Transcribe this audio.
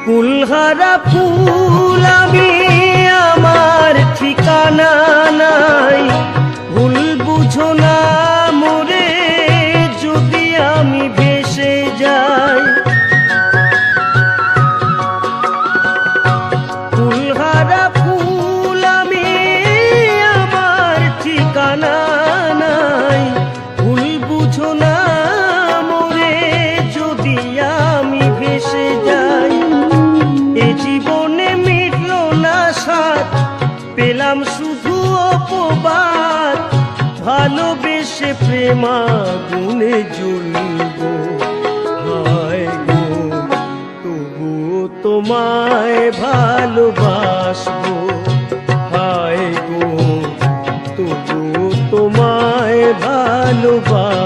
কুলহারা ফুল আমি, আমার ঠিকানা নাই। ভুল বুঝো না মোরে যদি আমি ভেসে যাই। কুলহারা ফুল আমি, আমার ঠিকানা নাই। ভুল বুঝো না মোরে যদি আমি ভেসে যাই। এ জীবনে মিটলো না স্বাদ, পেলাম শুধু অপবাদ। ভালোবেসে প্রেমাগুনে জ্বলবো, হায় গো তবু তোমায় ভালোবাসবো। হায় গো তবু তোমায় ভালোবাসবো।